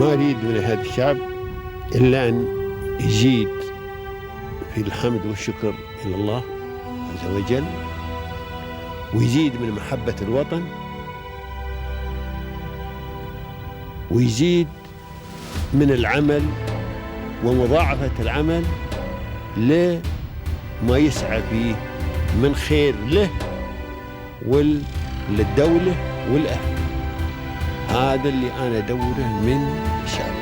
ما أريد من هذا الشعب إلا أن يزيد في الحمد والشكر إلى الله عز وجل، ويزيد من محبة الوطن، ويزيد من العمل ومضاعفة العمل لما يسعى فيه من خير له وللدولة والأهل. هذا اللي أنا أدوره من الشعب،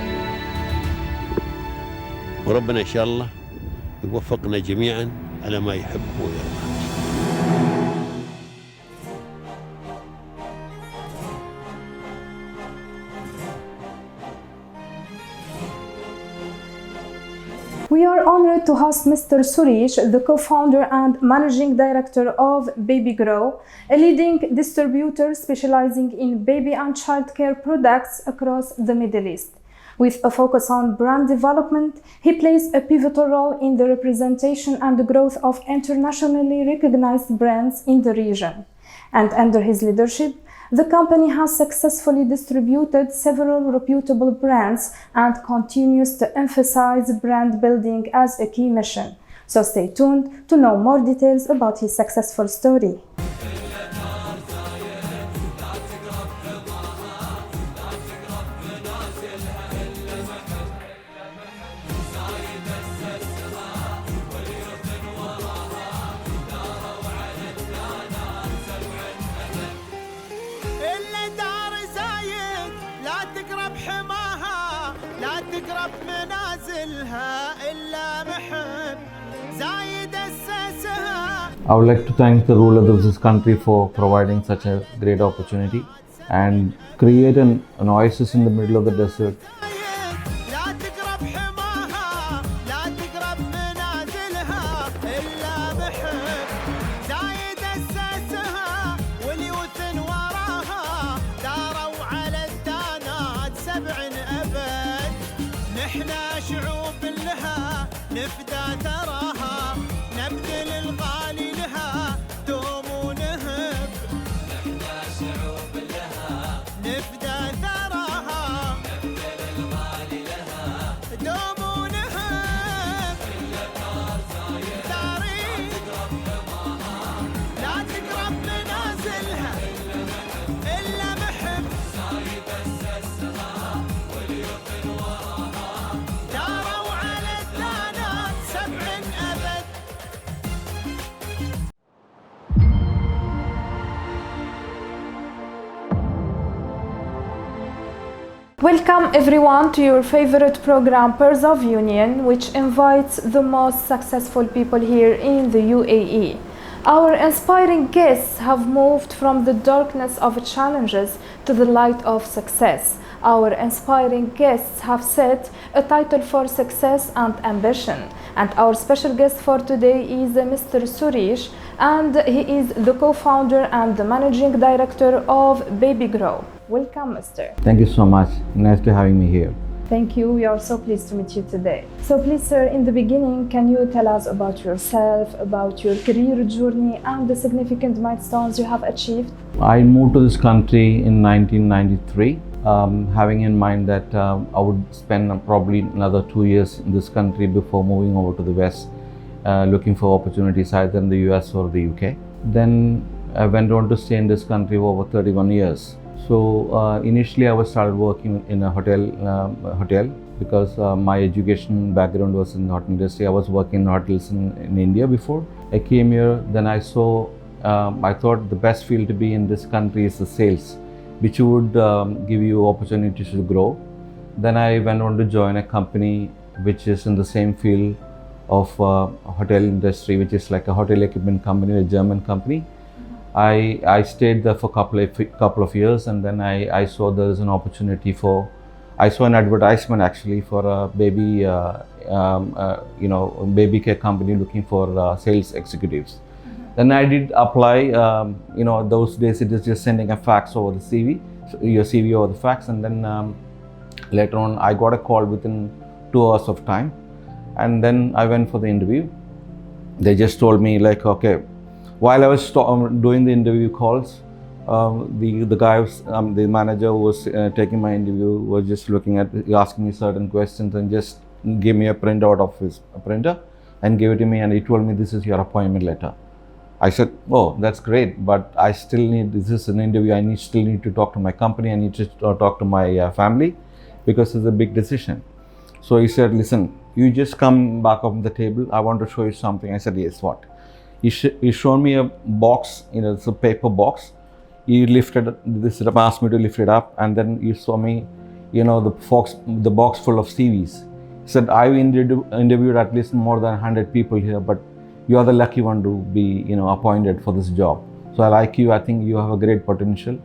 وربنا إن شاء الله يوفقنا جميعا على ما يحب ويرضى. We are honored to host Mr. Suresh, the co-founder and managing director of BabyGrow, a leading distributor specializing in baby and child care products across the Middle East. With a focus on brand development, he plays a pivotal role in the representation and the growth of internationally recognized brands in the region. And under his leadership, the company has successfully distributed several reputable brands and continues to emphasize brand building as a key mission. So stay tuned to know more details about his successful story. I would like to thank the rulers of this country for providing such a great opportunity and create an oasis in the middle of the desert. Welcome everyone to your favorite program, Pearls of Union, which invites the most successful people here in the UAE. Our inspiring guests have moved from the darkness of challenges to the light of success. Our inspiring guests have set a title for success and ambition. And our special guest for today is Mr. Suresh, and he is the co-founder and the managing director of BabyGrow. Welcome, Mr. Thank you so much. Nice to having me here. Thank you. We are so pleased to meet you today. So please, sir, in the beginning, can you tell us about yourself, about your career journey and the significant milestones you have achieved? I moved to this country in 1993, having in mind that I would spend probably another 2 years in this country before moving over to the West, looking for opportunities either in the US or the UK. Then I went on to stay in this country for over 31 years. So initially I started working in a hotel because my education background was in the hotel industry. I was working in hotels in India before. I came here, then I thought the best field to be in this country is the sales, which would give you opportunities to grow. Then I went on to join a company which is in the same field of hotel industry, which is like a hotel equipment company, a German company. I stayed there for a couple of years, and then I saw there was an opportunity I saw an advertisement actually for a baby care company looking for sales executives. Then I did apply. Those days it is just sending a fax over the CV, your CV over the fax, and then later on I got a call within 2 hours of time, and then I went for the interview. They just told me like, okay. While I was doing the interview calls, the guy, the manager who was taking my interview was just looking at, asking me certain questions and just gave me a printout of his printer and gave it to me, and he told me, this is your appointment letter. I said, oh, that's great, but I still need, this is an interview, I still need to talk to my company, I need to talk to my family, because it's a big decision. So he said, listen, you just come back up on the table, I want to show you something. I said, yes, what? He showed me a box, it's a paper box. He lifted this up, asked me to lift it up, and then he saw me, the box full of CVs. He said, I've interviewed at least more than 100 people here, but you are the lucky one to be, appointed for this job. So I like you, I think you have a great potential.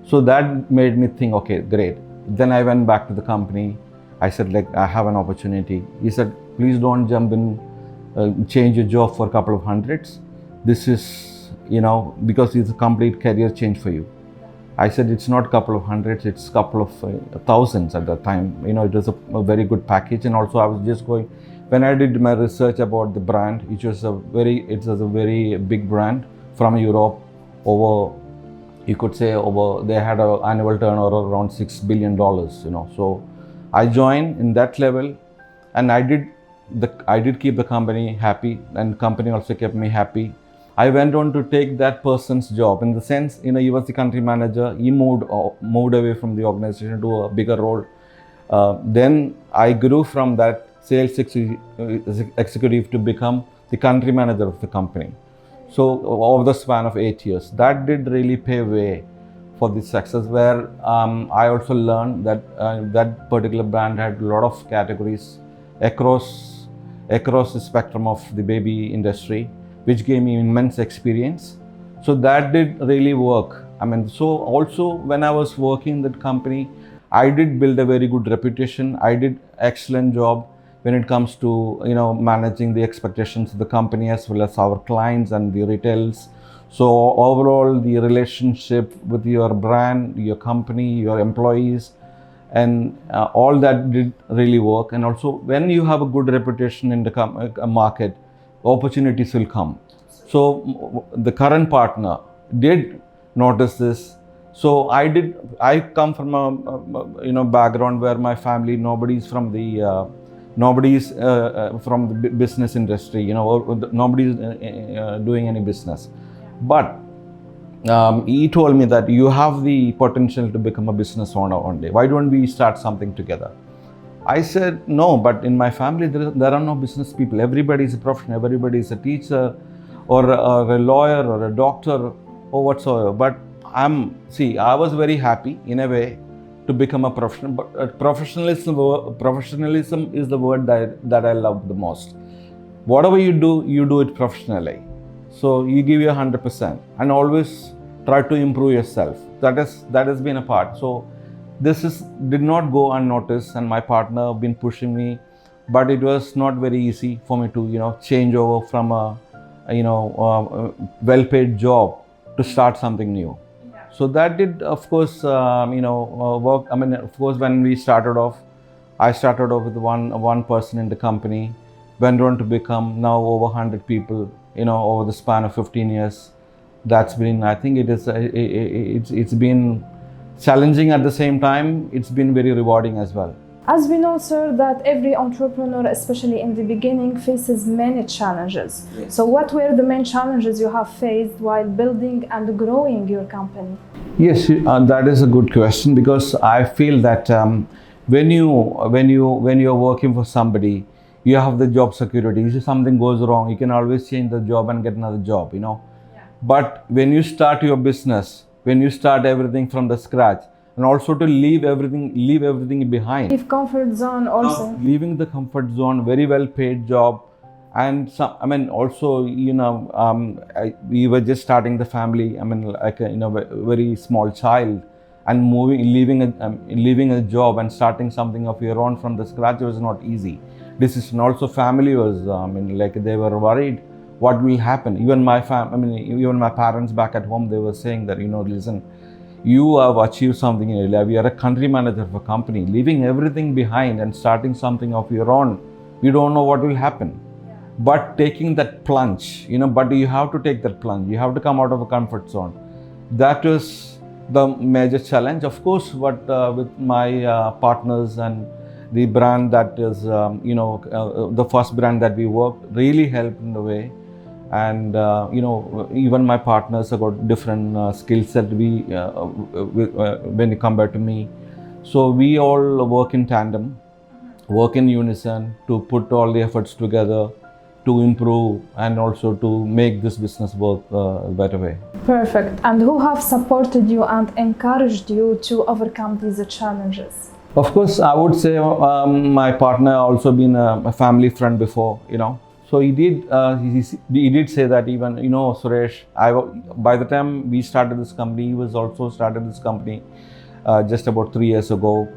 So that made me think, okay, great. Then I went back to the company. I said, I have an opportunity. He said, please don't jump in, change your job for a couple of hundreds. This is, because it's a complete career change for you. I said, it's not a couple of hundreds, it's a couple of thousands at that time. It was a very good package. And also I was just going, when I did my research about the brand, it was a very big brand from Europe, they had an annual turnover around $6 billion, So I joined in that level, and I did keep the company happy, and company also kept me happy. I went on to take that person's job, in the sense, he was the country manager. He moved away from the organization to a bigger role. Then I grew from that sales executive to become the country manager of the company. So over the span of 8 years, that did really pave way for this success, where I also learned that that particular brand had a lot of categories across the spectrum of the baby industry, which gave me immense experience. So that did really work. So also when I was working in that company, I did build a very good reputation. I did excellent job when it comes to managing the expectations of the company as well as our clients and the retails. So overall, the relationship with your brand, your company, your employees, and all that did really work. And also, when you have a good reputation in the market, opportunities will come. So the current partner did notice this. So I come from a background where my family, nobody's from the business industry, nobody's doing any business. But he told me that you have the potential to become a business owner one day. Why don't we start something together? I said, no, but in my family, there are no business people. Everybody is a professional, everybody is a teacher or a lawyer or a doctor or whatsoever. But I was very happy in a way to become a professional, but professionalism is the word that I love the most. Whatever you do it professionally. So you give your 100% and always try to improve yourself. That has been a part. So did not go unnoticed, and my partner been pushing me, but it was not very easy for me to change over from a well-paid job to start something new. So that did, of course, work. Of course, when we started off, I started off with one person in the company, went on to become now over 100 people, over the span of 15 years. That's been, I think it's been challenging at the same time. It's been very rewarding as well. As we know, sir, that every entrepreneur, especially in the beginning, faces many challenges. Yes. So what were the main challenges you have faced while building and growing your company? Yes, that is a good question, because I feel that when you're working for somebody, you have the job security. If something goes wrong, you can always change the job and get another job, Yeah. But when you start your business, when you start everything from the scratch, and also to leave everything behind. Leave comfort zone also. Leaving the comfort zone, very well paid job, and we were just starting the family. Like a very small child, and leaving a job and starting something of your own from the scratch was not easy. Decision. Also, family was they were worried what will happen. Even my parents back at home, they were saying that listen, you have achieved something in your life. You are a country manager of a company, leaving everything behind and starting something of your own. We don't know what will happen. But taking that plunge, but you have to take that plunge. You have to come out of a comfort zone. that was the major challenge. Of course, but with my partners and the brand that is, the first brand that we worked really helped in the way. And even my partners have got different skill set when you compare to me. So we all work in tandem, work in unison to put all the efforts together to improve and also to make this business work a better way. Perfect. And who have supported you and encouraged you to overcome these challenges? Of course, I would say my partner also been a family friend before, So he did say that even, Suresh, by the time we started this company, he was also started this company just about 3 years ago.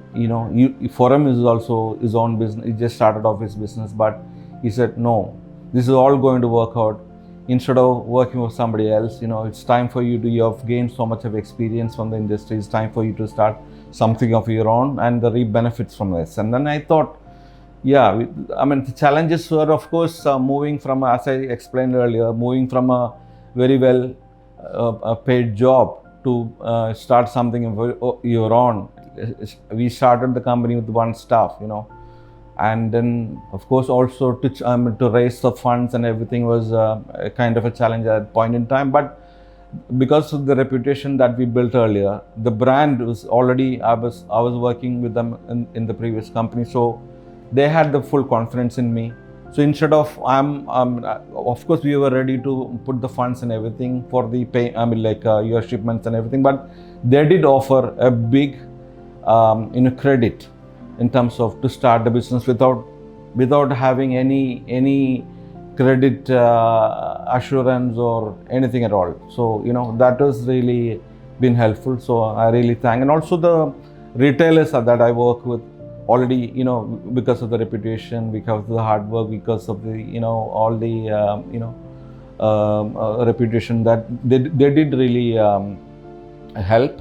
For him is also his own business. He just started off his business, but he said, no, this is all going to work out. Instead of working with somebody else, it's time for you you have gained so much of experience from the industry. It's time for you to start something of your own and reap benefits from this. And then I thought, the challenges were, of course, moving from, as I explained earlier, moving from a very well paid job to start something of your own. We started the company with one staff, and then, of course, also to raise the funds and everything was a kind of a challenge at that point in time. But because of the reputation that we built earlier, the brand was already, I was working with them in the previous company, so they had the full confidence in me. So instead of, of course, we were ready to put the funds and everything for the pay, your shipments and everything, but they did offer a big, credit in terms of to start the business without having any credit assurance or anything at all. So, that has really been helpful. So I really thank, and also the retailers that I work with already, because of the reputation, because of the hard work, because of the, all the, reputation that they did really help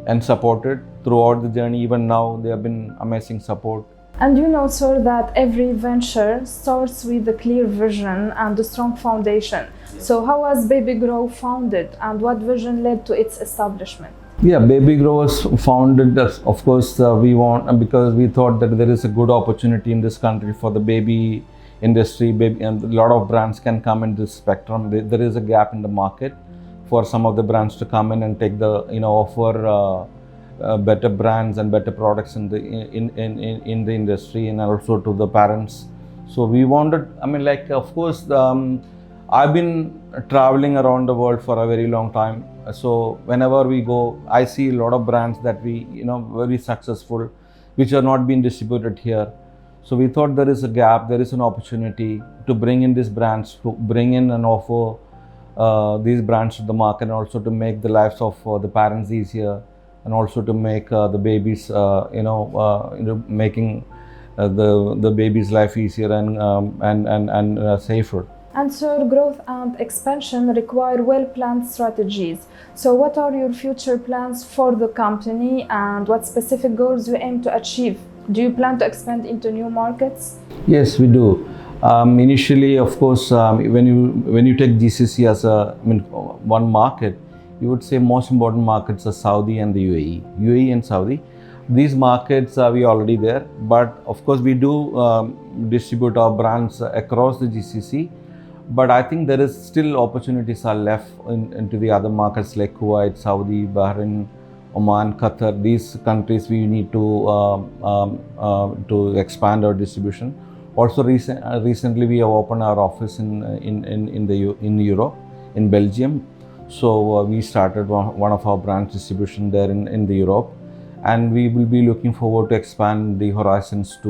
and supported throughout the journey. Even now, they have been amazing support. And sir, that every venture starts with a clear vision and a strong foundation. So how was BabyGrow founded and what vision led to its establishment? Yeah, BabyGrow was founded, of course, because we thought that there is a good opportunity in this country for the baby industry, and a lot of brands can come in this spectrum. There is a gap in the market for some of the brands to come in and take the, offer better brands and better products in the industry, and also to the parents. So we wanted, of course, I've been traveling around the world for a very long time. So whenever we go, I see a lot of brands that we, very successful, which are not being distributed here. So we thought there is a gap, there is an opportunity to bring in these brands, to bring in and offer these brands to the market, and also to make the lives of the parents easier, and also to make the babies, making the baby's life easier and safer. And so growth and expansion require well-planned strategies. So what are your future plans for the company and what specific goals you aim to achieve? Do you plan to expand into new markets? Yes, we do. Initially, of course, when you take GCC as one market, you would say most important markets are Saudi and the UAE and Saudi. These markets we are already there, but of course we do distribute our brands across the GCC. But I think there is still opportunities are left into the other markets like Kuwait, Saudi, Bahrain, Oman, Qatar. These countries we need to expand our distribution. Also, recently we have opened our office in Europe, in Belgium. So we started one of our branch distribution there in the Europe, and we will be looking forward to expand the horizons to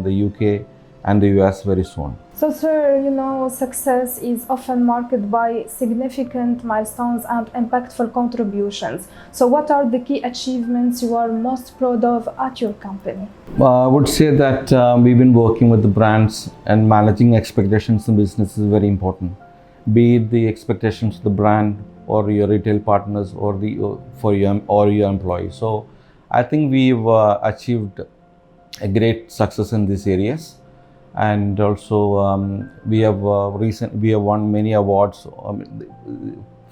the UK and the US very soon. So sir, success is often marked by significant milestones and impactful contributions. So what are the key achievements you are most proud of at your company? I would say that we've been working with the brands, and managing expectations in business is very important. Be it the expectations of the brand or your retail partners or your employees. So I think we've achieved a great success in these areas. And also we have won many awards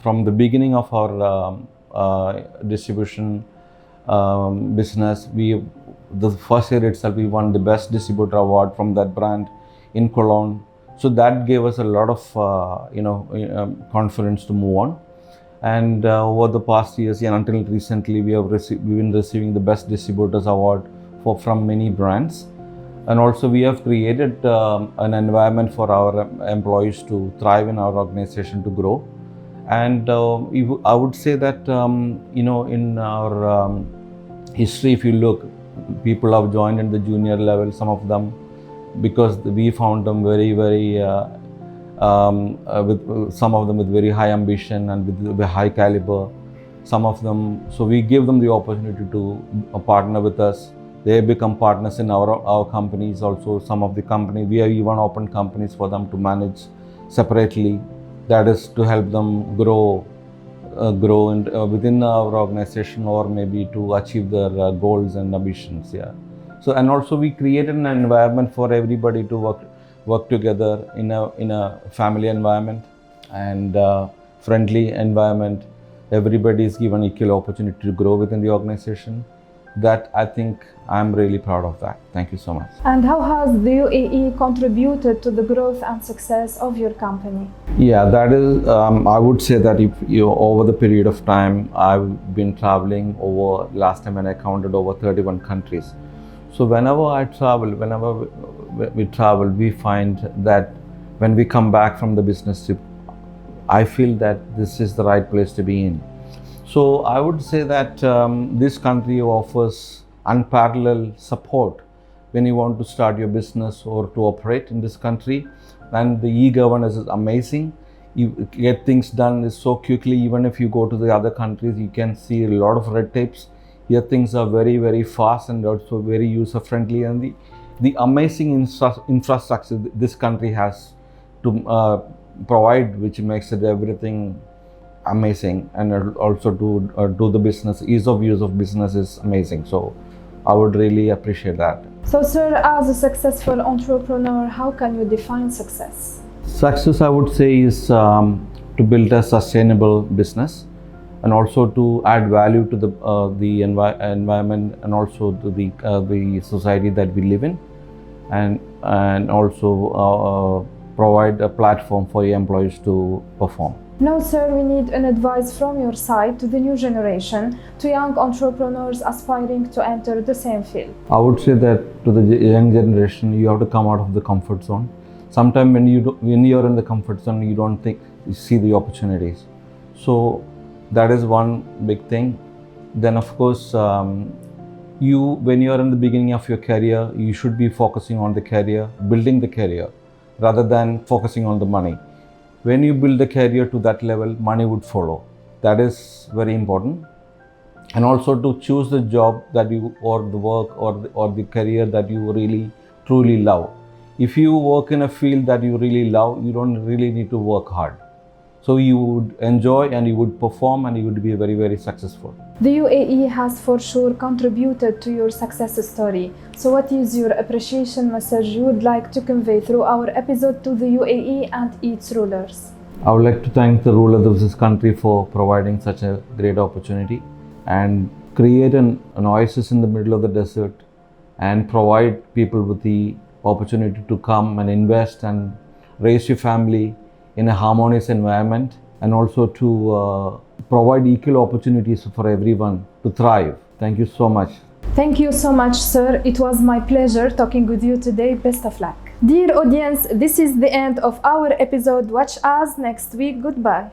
from the beginning of our distribution business, the first year itself we won the best distributor award from that brand in Cologne. So that gave us a lot of confidence to move on. And over the past years, and until recently, we've been receiving the best distributors award from many brands. And also we have created an environment for our employees to thrive in our organization, to grow. And I would say that in our history, if you look, people have joined in the junior level, some of them, because we found them very with some of them with very high ambition and with high caliber. Some of them, so we give them the opportunity to partner with us. They become partners in our companies also. Some of the companies, we have even opened companies for them to manage separately. That is to help them grow within our organization, or maybe to achieve their goals and ambitions. Yeah. So, and also we created an environment for everybody to work together in a family environment and friendly environment. Everybody is given equal opportunity to grow within the organization. That I think I'm really proud of that. Thank you so much. And how has the UAE contributed to the growth and success of your company? Yeah, that is, I would say that if over the period of time, I've been traveling over, last time when I counted, over 31 countries. So whenever we travel, we find that when we come back from the business trip, I feel that this is the right place to be in. So I would say that this country offers unparalleled support when you want to start your business or to operate in this country. And the e-governance is amazing. You get things done so quickly. Even if you go to the other countries, you can see a lot of red tapes. Here things are very fast and also very user friendly. And the amazing infrastructure this country has to provide, which makes it everything amazing, and also to do the business, ease of use of business is amazing. So I would really appreciate that. So sir, as a successful entrepreneur, how can you define success? Success, I would say, is to build a sustainable business and also to add value to the environment and also to the society that we live in, and also provide a platform for your employees to perform. Now, sir, we need an advice from your side to the new generation, to young entrepreneurs aspiring to enter the same field. I would say that to the young generation, you have to come out of the comfort zone. Sometimes when you're in the comfort zone, you don't see the opportunities. So that is one big thing. Then of course, when you're in the beginning of your career, you should be focusing on the career, building the career, rather than focusing on the money. When you build a career to that level, money would follow. That is very important. And also to choose the job that you, or the work or the career that you really truly love. If you work in a field that you really love, you don't really need to work hard. So you would enjoy and you would perform and you would be very successful. The UAE has for sure contributed to your success story. So what is your appreciation message you would like to convey through our episode to the UAE and its rulers? I would like to thank the rulers of this country for providing such a great opportunity and create an oasis in the middle of the desert and provide people with the opportunity to come and invest and raise your family in a harmonious environment, and also to provide equal opportunities for everyone to thrive. Thank you so much. Thank you so much, sir. It was my pleasure talking with you today. Best of luck. Dear audience, this is the end of our episode. Watch us next week. Goodbye.